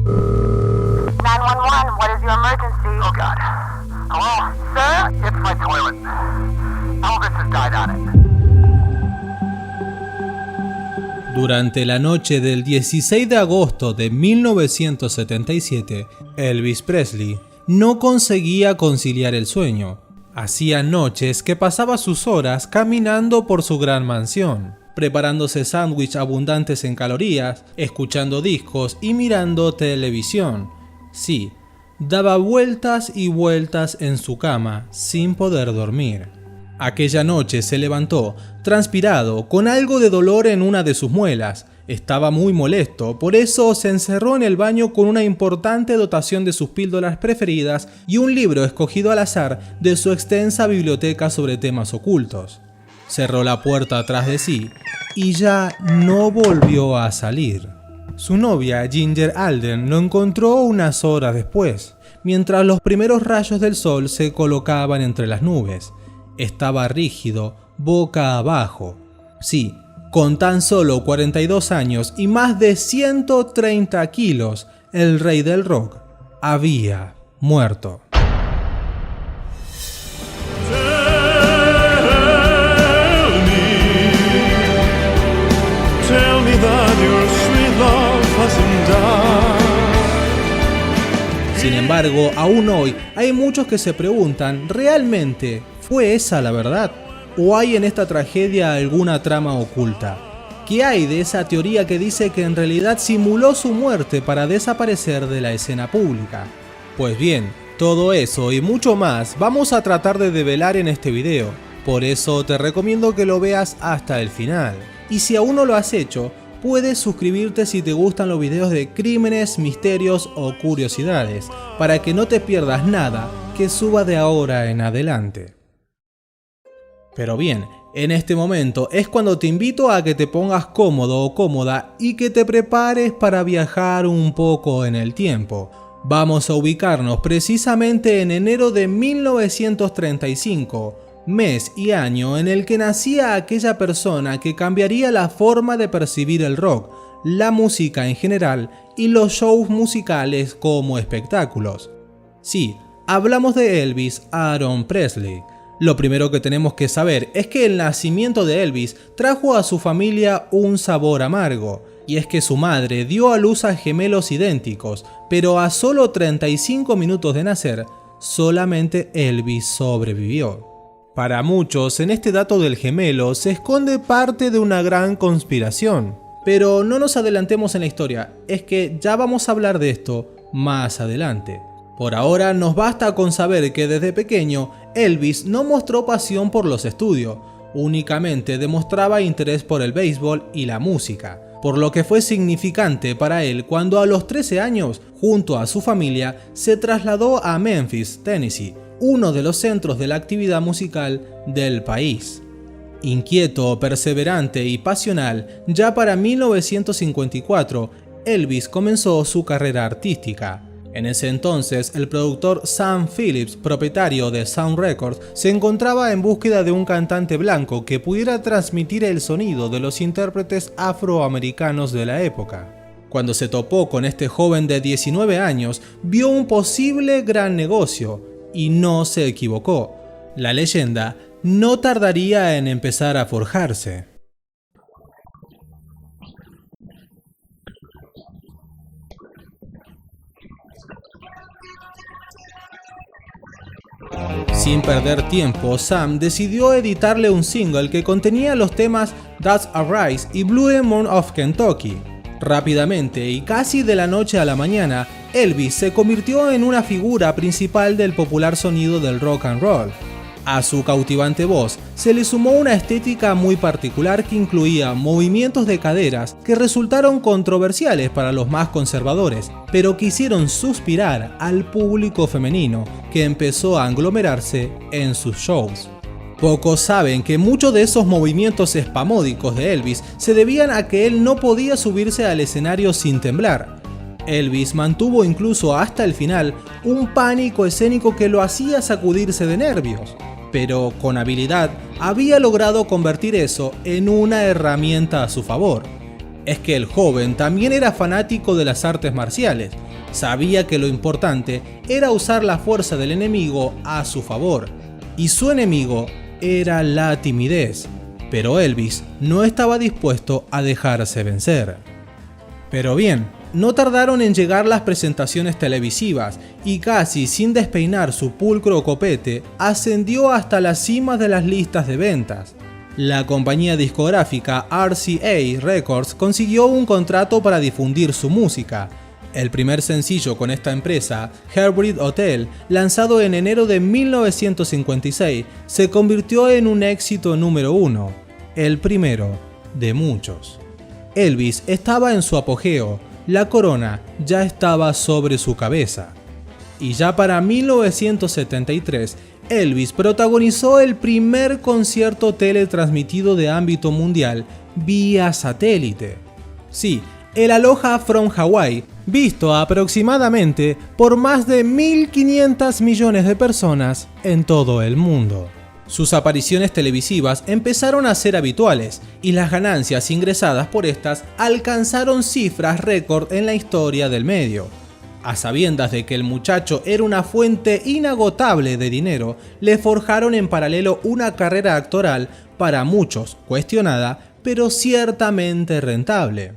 911, what is your emergency? Oh, God. Hello? Sir? It's my toilet. Elvis has died on it. Durante la noche del 16 de agosto de 1977, Elvis Presley no conseguía conciliar el sueño. Hacía noches que pasaba sus horas caminando por su gran mansión, preparándose sándwiches abundantes en calorías, escuchando discos y mirando televisión. Sí, daba vueltas y vueltas en su cama sin poder dormir. Aquella noche se levantó, transpirado, con algo de dolor en una de sus muelas. Estaba muy molesto, por eso se encerró en el baño con una importante dotación de sus píldoras preferidas y un libro escogido al azar de su extensa biblioteca sobre temas ocultos. Cerró la puerta atrás de sí y ya no volvió a salir. Su novia, Ginger Alden, lo encontró unas horas después, mientras los primeros rayos del sol se colocaban entre las nubes. Estaba rígido, boca abajo. Sí, con tan solo 42 años y más de 130 kilos, el rey del rock había muerto. Tell me that your sweet love hasn't died. Sin embargo, aún hoy hay muchos que se preguntan, ¿realmente fue esa la verdad? ¿O hay en esta tragedia alguna trama oculta? ¿Qué hay de esa teoría que dice que en realidad simuló su muerte para desaparecer de la escena pública? Pues bien, todo eso y mucho más vamos a tratar de develar en este video. Por eso te recomiendo que lo veas hasta el final. Y si aún no lo has hecho, puedes suscribirte si te gustan los videos de crímenes, misterios o curiosidades, para que no te pierdas nada que suba de ahora en adelante. Pero bien, en este momento es cuando te invito a que te pongas cómodo o cómoda y que te prepares para viajar un poco en el tiempo. Vamos a ubicarnos precisamente en enero de 1935, mes y año en el que nacía aquella persona que cambiaría la forma de percibir el rock, la música en general y los shows musicales como espectáculos. Sí, hablamos de Elvis Aaron Presley. Lo primero que tenemos que saber es que el nacimiento de Elvis trajo a su familia un sabor amargo, y es que su madre dio a luz a gemelos idénticos, pero a solo 35 minutos de nacer, solamente Elvis sobrevivió. Para muchos, en este dato del gemelo se esconde parte de una gran conspiración, pero no nos adelantemos en la historia, es que ya vamos a hablar de esto más adelante. Por ahora nos basta con saber que desde pequeño Elvis no mostró pasión por los estudios, únicamente demostraba interés por el béisbol y la música, por lo que fue significante para él cuando a los 13 años, junto a su familia, se trasladó a Memphis, Tennessee, uno de los centros de la actividad musical del país. Inquieto, perseverante y pasional, ya para 1954, Elvis comenzó su carrera artística. En ese entonces, el productor Sam Phillips, propietario de Sound Records, se encontraba en búsqueda de un cantante blanco que pudiera transmitir el sonido de los intérpretes afroamericanos de la época. Cuando se topó con este joven de 19 años, vio un posible gran negocio, y no se equivocó. La leyenda no tardaría en empezar a forjarse. Sin perder tiempo, Sam decidió editarle un single que contenía los temas That's a Rise y Blue Moon of Kentucky. Rápidamente y casi de la noche a la mañana, Elvis se convirtió en una figura principal del popular sonido del rock and roll. A su cautivante voz se le sumó una estética muy particular que incluía movimientos de caderas que resultaron controversiales para los más conservadores, pero que hicieron suspirar al público femenino, que empezó a aglomerarse en sus shows. Pocos saben que muchos de esos movimientos espasmódicos de Elvis se debían a que él no podía subirse al escenario sin temblar. Elvis mantuvo incluso hasta el final un pánico escénico que lo hacía sacudirse de nervios, pero con habilidad había logrado convertir eso en una herramienta a su favor. es que el joven también era fanático de las artes marciales. Sabía que lo importante era usar la fuerza del enemigo a su favor, y su enemigo era la timidez. Pero Elvis no estaba dispuesto a dejarse vencer. Pero bien, no tardaron en llegar las presentaciones televisivas y casi sin despeinar su pulcro copete, ascendió hasta la cima de las listas de ventas. La compañía discográfica RCA Records consiguió un contrato para difundir su música. El primer sencillo con esta empresa, Heartbreak Hotel, lanzado en enero de 1956, se convirtió en un éxito número 1, el primero de muchos. Elvis estaba en su apogeo, la corona ya estaba sobre su cabeza. Y ya para 1973, Elvis protagonizó el primer concierto teletransmitido de ámbito mundial vía satélite. Sí, el Aloha from Hawaii, visto aproximadamente por más de 1.500 millones de personas en todo el mundo. Sus apariciones televisivas empezaron a ser habituales y las ganancias ingresadas por estas alcanzaron cifras récord en la historia del medio. A sabiendas de que el muchacho era una fuente inagotable de dinero, le forjaron en paralelo una carrera actoral para muchos cuestionada, pero ciertamente rentable.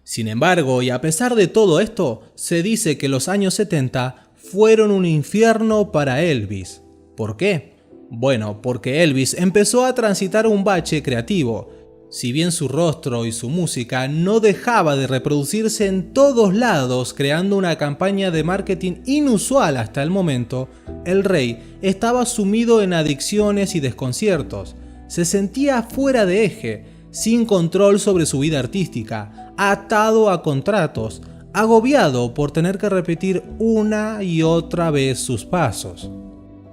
Sin embargo, y a pesar de todo esto, se dice que los años 70 fueron un infierno para Elvis. ¿Por qué? Bueno, porque Elvis empezó a transitar un bache creativo. Si bien su rostro y su música no dejaba de reproducirse en todos lados, creando una campaña de marketing inusual hasta el momento, el rey estaba sumido en adicciones y desconciertos. Se sentía fuera de eje, sin control sobre su vida artística, atado a contratos, agobiado por tener que repetir una y otra vez sus pasos.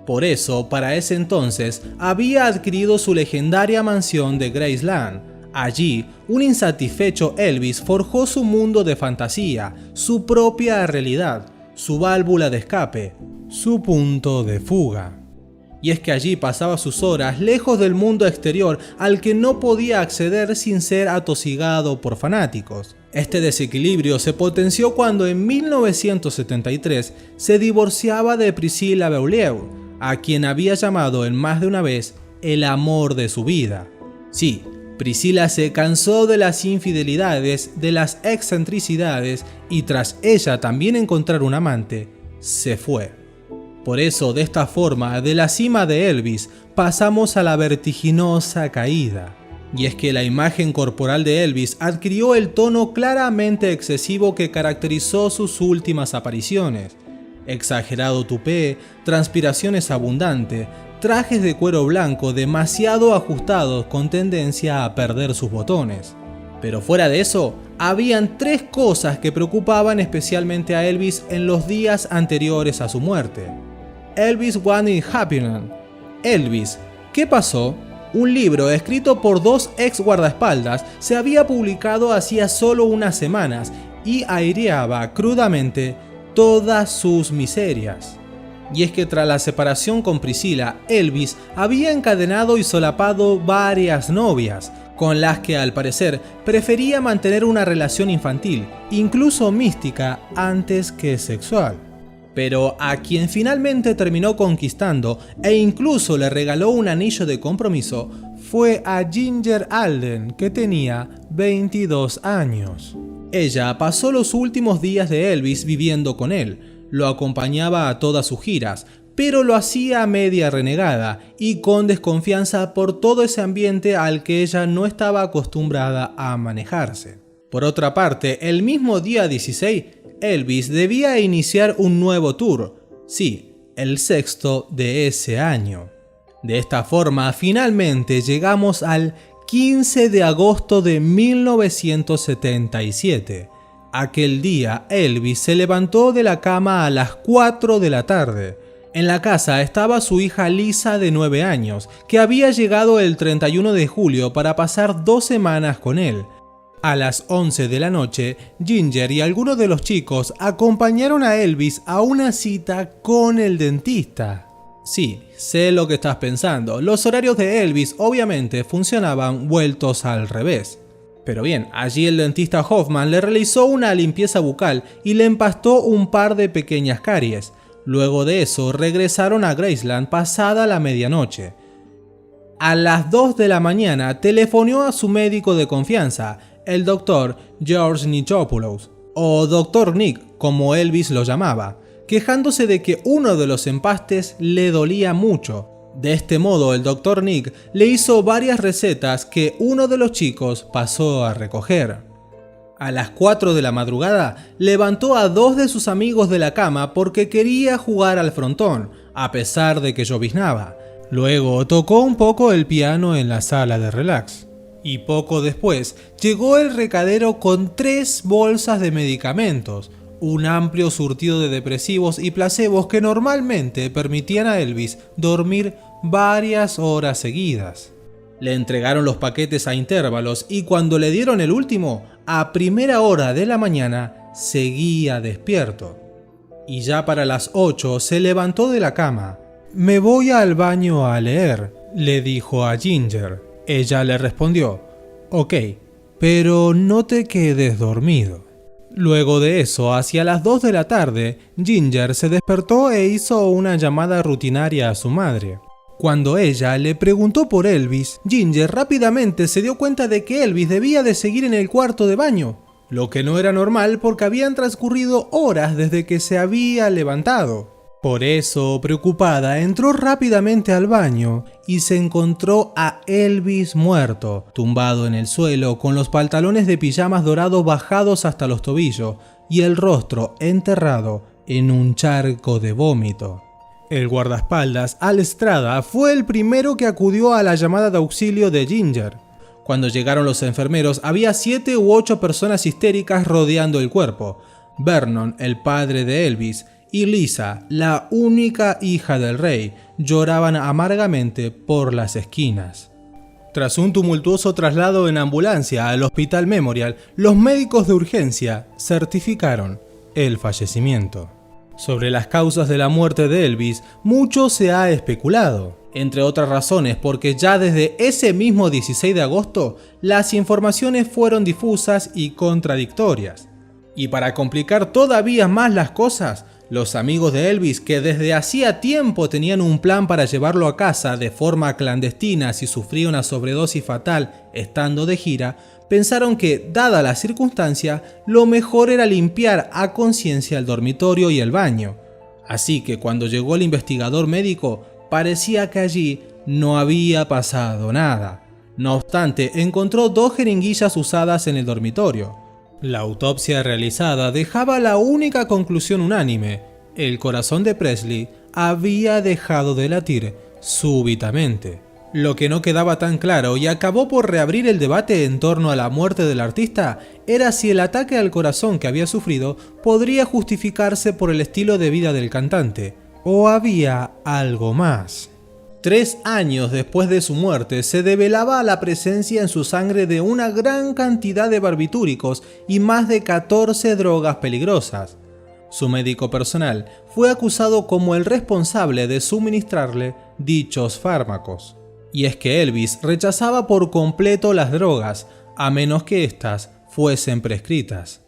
Por eso, para ese entonces, había adquirido su legendaria mansión de Graceland. Allí, un insatisfecho Elvis forjó su mundo de fantasía, su propia realidad, su válvula de escape, su punto de fuga. Y es que allí pasaba sus horas lejos del mundo exterior al que no podía acceder sin ser atosigado por fanáticos. Este desequilibrio se potenció cuando en 1973 se divorciaba de Priscilla Beaulieu, a quien había llamado en más de una vez el amor de su vida. Sí, Priscilla se cansó de las infidelidades, de las excentricidades y tras ella también encontrar un amante, se fue. Por eso, de esta forma, de la cima de Elvis pasamos a la vertiginosa caída. Y es que la imagen corporal de Elvis adquirió el tono claramente excesivo que caracterizó sus últimas apariciones. Exagerado tupé, transpiraciones abundantes, trajes de cuero blanco demasiado ajustados con tendencia a perder sus botones. Pero fuera de eso, habían tres cosas que preocupaban especialmente a Elvis en los días anteriores a su muerte. Elvis What is Happening? Elvis, ¿qué pasó? Un libro escrito por dos ex guardaespaldas se había publicado hacía solo unas semanas y aireaba crudamente todas sus miserias. Y es que tras la separación con Priscilla, Elvis había encadenado y solapado varias novias, con las que al parecer prefería mantener una relación infantil, incluso mística, antes que sexual. Pero a quien finalmente terminó conquistando e incluso le regaló un anillo de compromiso fue a Ginger Alden, que tenía 22 años. Ella pasó los últimos días de Elvis viviendo con él, lo acompañaba a todas sus giras, pero lo hacía media renegada y con desconfianza por todo ese ambiente al que ella no estaba acostumbrada a manejarse. Por otra parte, el mismo día 16, Elvis debía iniciar un nuevo tour, sí, el sexto de ese año. De esta forma, finalmente llegamos al 15 de agosto de 1977. Aquel día, Elvis se levantó de la cama a las 4 de la tarde. En la casa estaba su hija Lisa de 9 años, que había llegado el 31 de julio para pasar 2 semanas con él. A las 11 de la noche, Ginger y algunos de los chicos acompañaron a Elvis a una cita con el dentista. Sí, sé lo que estás pensando, los horarios de Elvis obviamente funcionaban vueltos al revés. Pero bien, allí el dentista Hoffman le realizó una limpieza bucal y le empastó un par de pequeñas caries. Luego de eso regresaron a Graceland pasada la medianoche. A las 2 de la mañana telefonó a su médico de confianza, el Dr. George Nichopoulos, o Dr. Nick, como Elvis lo llamaba, quejándose de que uno de los empastes le dolía mucho. De este modo, el Dr. Nick le hizo varias recetas que uno de los chicos pasó a recoger. A las 4 de la madrugada, levantó a 2 de sus amigos de la cama porque quería jugar al frontón, a pesar de que lloviznaba. Luego tocó un poco el piano en la sala de relax. Y poco después, llegó el recadero con 3 bolsas de medicamentos, un amplio surtido de depresivos y placebos que normalmente permitían a Elvis dormir varias horas seguidas. Le entregaron los paquetes a intervalos y cuando le dieron el último, a primera hora de la mañana, seguía despierto. Y ya para las 8 se levantó de la cama. «Me voy al baño a leer», le dijo a Ginger. Ella le respondió: «Ok, pero no te quedes dormido». Luego de eso, hacia las 2 de la tarde, Ginger se despertó e hizo una llamada rutinaria a su madre. Cuando ella le preguntó por Elvis, Ginger rápidamente se dio cuenta de que Elvis debía de seguir en el cuarto de baño, lo que no era normal porque habían transcurrido horas desde que se había levantado. Por eso, preocupada, entró rápidamente al baño y se encontró a Elvis muerto, tumbado en el suelo con los pantalones de pijamas dorados bajados hasta los tobillos y el rostro enterrado en un charco de vómito. El guardaespaldas, Al Estrada, fue el primero que acudió a la llamada de auxilio de Ginger. Cuando llegaron los enfermeros, había 7 u 8 personas histéricas rodeando el cuerpo. Vernon, el padre de Elvis, y Lisa, la única hija del rey, lloraban amargamente por las esquinas. Tras un tumultuoso traslado en ambulancia al Hospital Memorial, los médicos de urgencia certificaron el fallecimiento. Sobre las causas de la muerte de Elvis, mucho se ha especulado, entre otras razones porque ya desde ese mismo 16 de agosto, las informaciones fueron difusas y contradictorias. Y para complicar todavía más las cosas, los amigos de Elvis, que desde hacía tiempo tenían un plan para llevarlo a casa de forma clandestina si sufría una sobredosis fatal estando de gira, pensaron que, dada la circunstancia, lo mejor era limpiar a conciencia el dormitorio y el baño. Así que cuando llegó el investigador médico, parecía que allí no había pasado nada. No obstante, encontró 2 jeringuillas usadas en el dormitorio. La autopsia realizada dejaba la única conclusión unánime: el corazón de Presley había dejado de latir súbitamente. Lo que no quedaba tan claro y acabó por reabrir el debate en torno a la muerte del artista era si el ataque al corazón que había sufrido podría justificarse por el estilo de vida del cantante, o había algo más. 3 años después de su muerte se develaba la presencia en su sangre de una gran cantidad de barbitúricos y más de 14 drogas peligrosas. Su médico personal fue acusado como el responsable de suministrarle dichos fármacos. Y es que Elvis rechazaba por completo las drogas, a menos que éstas fuesen prescritas.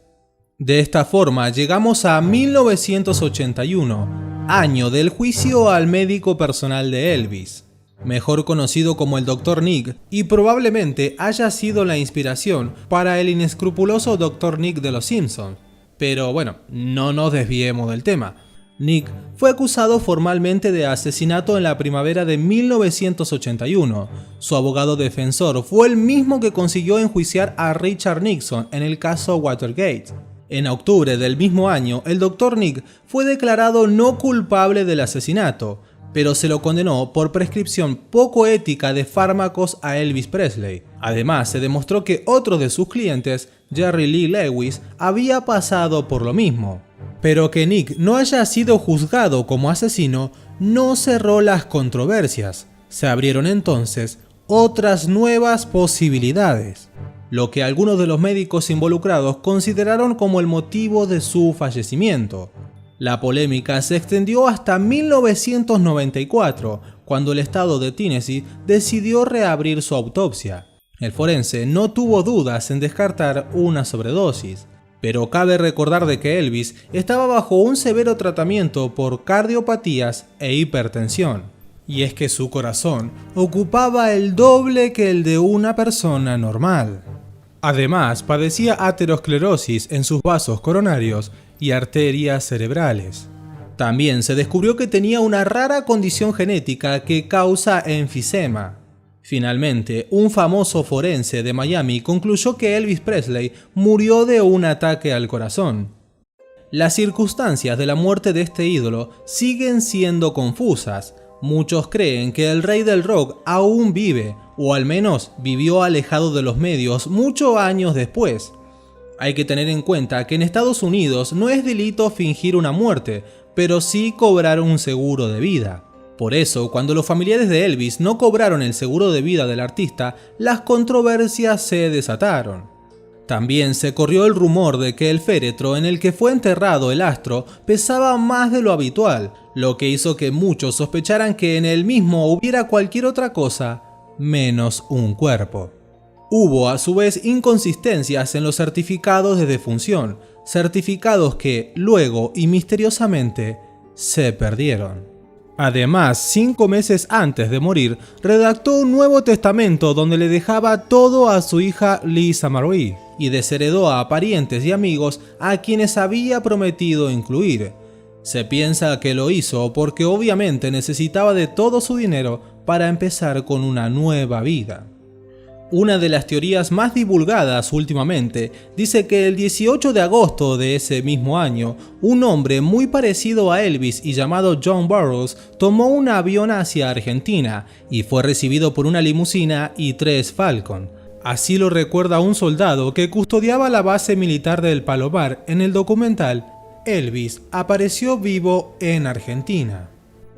De esta forma llegamos a 1981, año del juicio al médico personal de Elvis, mejor conocido como el Dr. Nick, y probablemente haya sido la inspiración para el inescrupuloso Dr. Nick de Los Simpsons. Pero bueno, no nos desviemos del tema. Nick fue acusado formalmente de asesinato en la primavera de 1981. Su abogado defensor fue el mismo que consiguió enjuiciar a Richard Nixon en el caso Watergate. En octubre del mismo año, el Dr. Nick fue declarado no culpable del asesinato, pero se lo condenó por prescripción poco ética de fármacos a Elvis Presley. Además, se demostró que otro de sus clientes, Jerry Lee Lewis, había pasado por lo mismo. Pero que Nick no haya sido juzgado como asesino no cerró las controversias. Se abrieron entonces otras nuevas posibilidades, lo que algunos de los médicos involucrados consideraron como el motivo de su fallecimiento. La polémica se extendió hasta 1994, cuando el estado de Tennessee decidió reabrir su autopsia. El forense no tuvo dudas en descartar una sobredosis, pero cabe recordar de que Elvis estaba bajo un severo tratamiento por cardiopatías e hipertensión, y es que su corazón ocupaba el doble que el de una persona normal. Además, padecía aterosclerosis en sus vasos coronarios y arterias cerebrales. También se descubrió que tenía una rara condición genética que causa enfisema. Finalmente, un famoso forense de Miami concluyó que Elvis Presley murió de un ataque al corazón. Las circunstancias de la muerte de este ídolo siguen siendo confusas. Muchos creen que el rey del rock aún vive, o al menos vivió alejado de los medios muchos años después. Hay que tener en cuenta que en Estados Unidos no es delito fingir una muerte, pero sí cobrar un seguro de vida. Por eso, cuando los familiares de Elvis no cobraron el seguro de vida del artista, las controversias se desataron. También se corrió el rumor de que el féretro en el que fue enterrado el astro pesaba más de lo habitual, lo que hizo que muchos sospecharan que en el mismo hubiera cualquier otra cosa menos un cuerpo. Hubo a su vez inconsistencias en los certificados de defunción, certificados que luego y misteriosamente se perdieron. Además, 5 meses antes de morir, redactó un Nuevo Testamento donde le dejaba todo a su hija Lisa Marie y desheredó a parientes y amigos a quienes había prometido incluir. Se piensa que lo hizo porque obviamente necesitaba de todo su dinero para empezar con una nueva vida. Una de las teorías más divulgadas últimamente dice que el 18 de agosto de ese mismo año, un hombre muy parecido a Elvis y llamado John Burroughs tomó un avión hacia Argentina y fue recibido por una limusina y 3 Falcon. Así lo recuerda un soldado que custodiaba la base militar del Palomar en el documental Elvis apareció vivo en Argentina.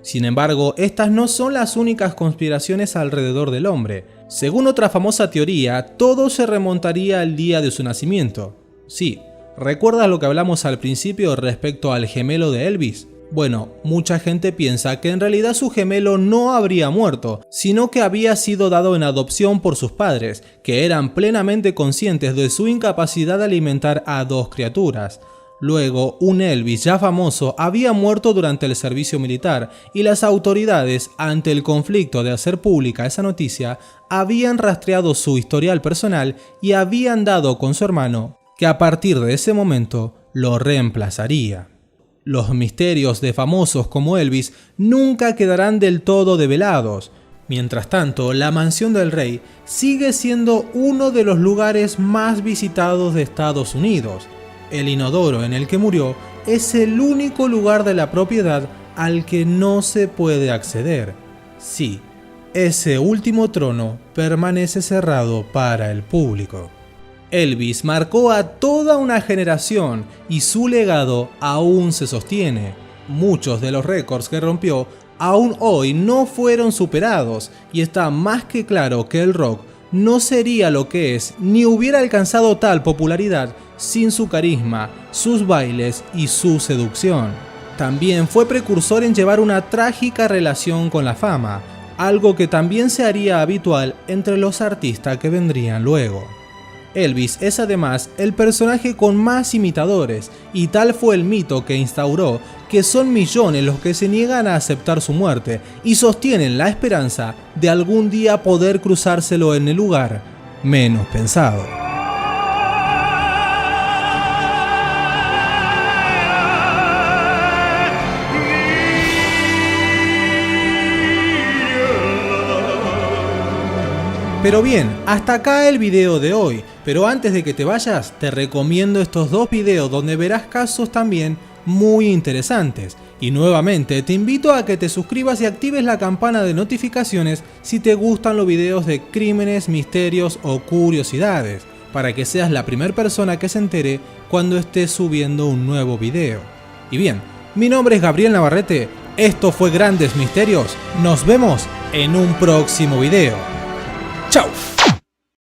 Sin embargo, estas no son las únicas conspiraciones alrededor del hombre. Según otra famosa teoría, todo se remontaría al día de su nacimiento. Sí, ¿recuerdas lo que hablamos al principio respecto al gemelo de Elvis? Bueno, mucha gente piensa que en realidad su gemelo no habría muerto, sino que había sido dado en adopción por sus padres, que eran plenamente conscientes de su incapacidad de alimentar a 2 criaturas. Luego, un Elvis ya famoso había muerto durante el servicio militar y las autoridades, ante el conflicto de hacer pública esa noticia, habían rastreado su historial personal y habían dado con su hermano, que a partir de ese momento lo reemplazaría. Los misterios de famosos como Elvis nunca quedarán del todo develados. Mientras tanto, la mansión del rey sigue siendo uno de los lugares más visitados de Estados Unidos. El inodoro en el que murió es el único lugar de la propiedad al que no se puede acceder. Sí, ese último trono permanece cerrado para el público. Elvis marcó a toda una generación y su legado aún se sostiene. Muchos de los récords que rompió aún hoy no fueron superados y está más que claro que el rock no sería lo que es ni hubiera alcanzado tal popularidad sin su carisma, sus bailes y su seducción. También fue precursor en llevar una trágica relación con la fama, algo que también se haría habitual entre los artistas que vendrían luego. Elvis es además el personaje con más imitadores, y tal fue el mito que instauró que son millones los que se niegan a aceptar su muerte y sostienen la esperanza de algún día poder cruzárselo en el lugar menos pensado. Pero bien, hasta acá el video de hoy, pero antes de que te vayas, te recomiendo estos 2 videos donde verás casos también muy interesantes. Y nuevamente te invito a que te suscribas y actives la campana de notificaciones si te gustan los videos de crímenes, misterios o curiosidades, para que seas la primera persona que se entere cuando esté subiendo un nuevo video. Y bien, mi nombre es Gabriel Navarrete, esto fue Grandes Misterios, nos vemos en un próximo video. ¡Chao!